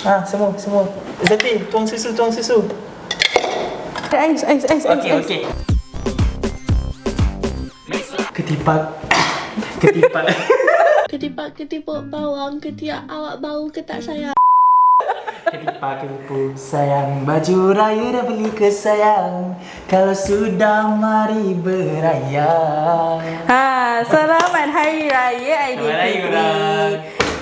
Semua. Zati, tuang susu. Ais. Okey. Ketipak. Ketipak bawang, ketiak awak bau ke tak sayang? Ketipak kerupuk sayang, baju raya dah beli ke sayang. Kalau sudah mari beraya. Selamat Hari Raya Aidilfitri. Selamat Raya korang.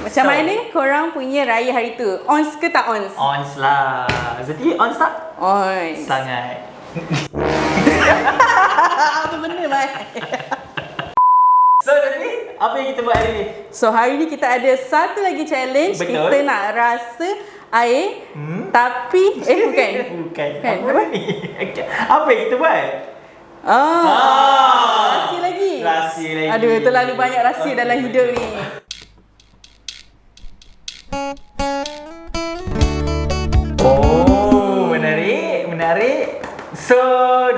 Macam mana korang punya raya hari tu? Ons ke tak ons? Ons lah. Zati, ons tak? Ons. Sangat. Apa benda mai? So Zati, apa yang kita buat hari ni? So hari ni kita ada satu lagi challenge. Betul. Kita nak rasa air tapi bukan. Bukan. Apa ni? Apa yang kita buat? Rahsia lagi. Rahsia lagi. Aduh, terlalu banyak rahsia dalam hidup ni. Oh, menarik. So,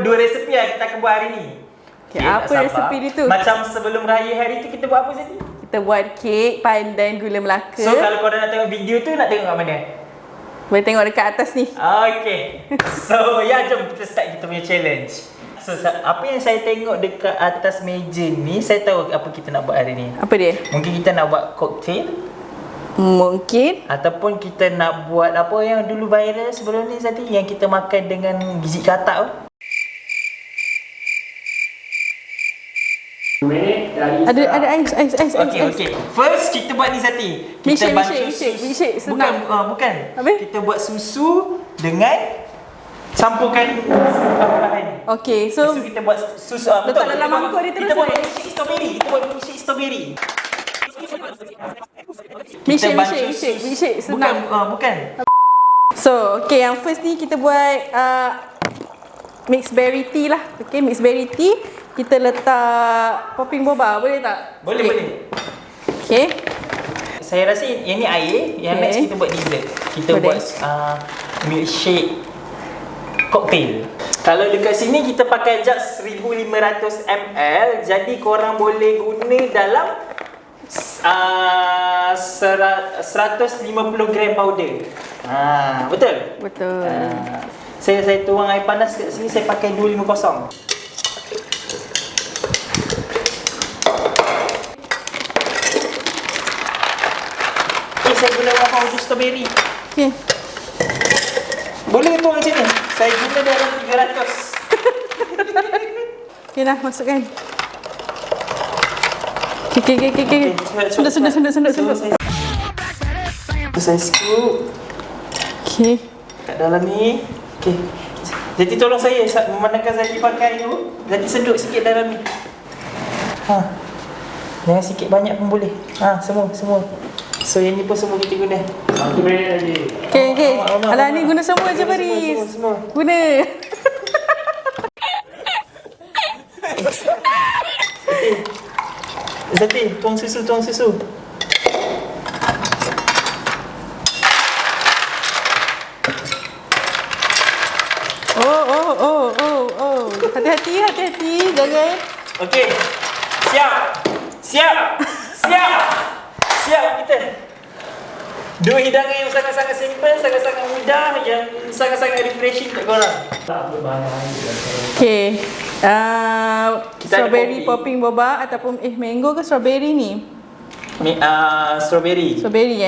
2 resepi yang kita akan buat hari ni. Okay, apa resepi dia tu? Macam sebelum raya hari tu kita buat apa Zati? Kita buat kek pandan gula Melaka. So, kalau korang nak tengok video tu, nak tengok kat mana? Boleh tengok dekat atas ni. Okay. So, jom kita start kita punya challenge. So, apa yang saya tengok dekat atas meja ni, saya tahu apa kita nak buat hari ni. Apa dia? Mungkin kita nak buat cocktail. Mungkin. Ataupun kita nak buat apa yang dulu viral sebelum ni Zati, yang kita makan dengan biji katak tu. Ada ais. Okay. First kita buat ni Zati. Kita Milkshake, senang. Bukan. Apa? Kita buat susu dengan campurkan bahan. Okay, so kita buat susu letak dalam mangkuk dia terus. Kita buat milkshake strawberry. Milkshake, senang. Bukan. So, okay, yang first ni kita buat mixed berry tea lah. Okay, mixed berry tea. Kita letak popping boba, boleh tak? Boleh. Okay. Saya rasa yang ni air, yang next kita buat dessert. Kita buat milkshake cocktail. Kalau dekat sini kita pakai jug 1500 ml, jadi korang boleh guna dalam 150 gram powder. Betul? Betul. Saya tuang air panas kat sini, saya pakai 250. Saya guna powder strawberry. Okay. Boleh tuang macam ni? Saya guna dalam 300. Okay dah, masukkan. Okay. Sundut. Saya scoop. Okay. Kat dalam ni. Okay. Jadi tolong saya memandangkan Zati pakai tu. Zati sedut sikit dalam ni. Jangan sikit banyak pun boleh. Semua. So yang ni pun semua kita guna. Okay. Alah ni guna semua je Faris. Semua. Guna. Zati, tuang susu. Oh. Hati-hati. Jangan. Okey. Siap kita. 2 hidangan yang sangat-sangat simple, sangat-sangat mudah, yang sangat-sangat refreshing untuk korang. Okay. Strawberry popping boba ataupun mango ke strawberry ni? Strawberry.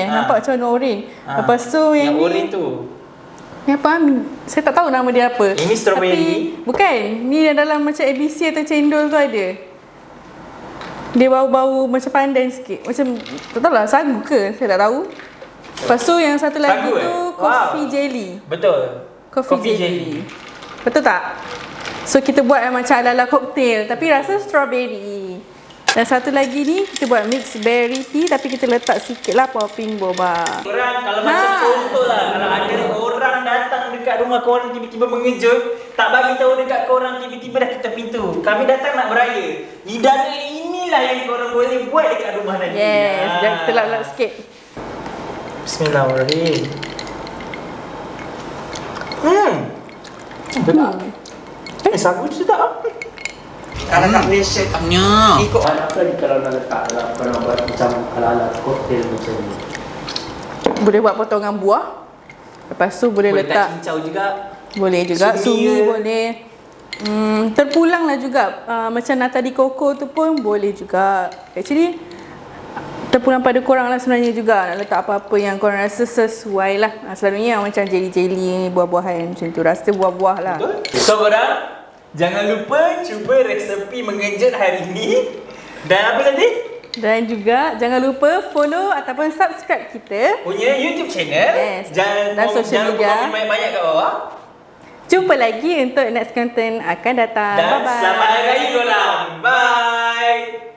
Nampak macam warna oren. Lepas tu yang oren tu. Ni apa? Saya tak tahu nama dia apa. Ini strawberry. Tapi bukan. Ni dalam macam ABC atau cendol tu ada. Dia bau-bau macam pandan sikit. Macam tak tahulah sagu ke? Saya tak tahu. Lepas tu yang satu lagi tu coffee jelly. Betul. Coffee jelly. Betul tak? So kita buat macam ala-ala cocktail tapi rasa strawberry. Dan satu lagi ni kita buat mixed berry tea tapi kita letak sikit lah popping boba. Korang kalau macam contoh lah, kalau ada orang datang dekat rumah korang tiba-tiba mengejut, tak bagi tahu dekat korang tiba-tiba dah ketuk pintu. Kami datang nak beraya. Hidangan inilah yang korang boleh buat dekat rumah nanti. Yes, jangan kita lap-lap sikit. Bismillahirrahmanirrahim. Sagu tu sedap. Kalau tak Malaysia ikut apa ni kalau nak letak kalau nak buat macam ala-ala cocktail macam ni? Boleh buat potongan buah. Lepas tu boleh letak cincau juga. boleh juga Sumi sumi ke? boleh. Terpulang lah juga macam nata di koko tu pun boleh juga. Actually terpulang pada korang lah sebenarnya juga nak letak apa-apa yang korang rasa sesuai lah. Selalunya macam jelly-jelly, buah-buahan macam tu, rasa buah-buah lah. Betul. So korang jangan lupa cuba resepi mengejut hari ni. Dan apa tadi? Dan juga jangan lupa follow ataupun subscribe kita Punya YouTube channel. Yes. Dan Dan social jangan lupa media. komen banyak-banyak kat bawah. Jumpa lagi untuk next content akan datang. Dan Bye-bye. selamat hari raya korang. Bye.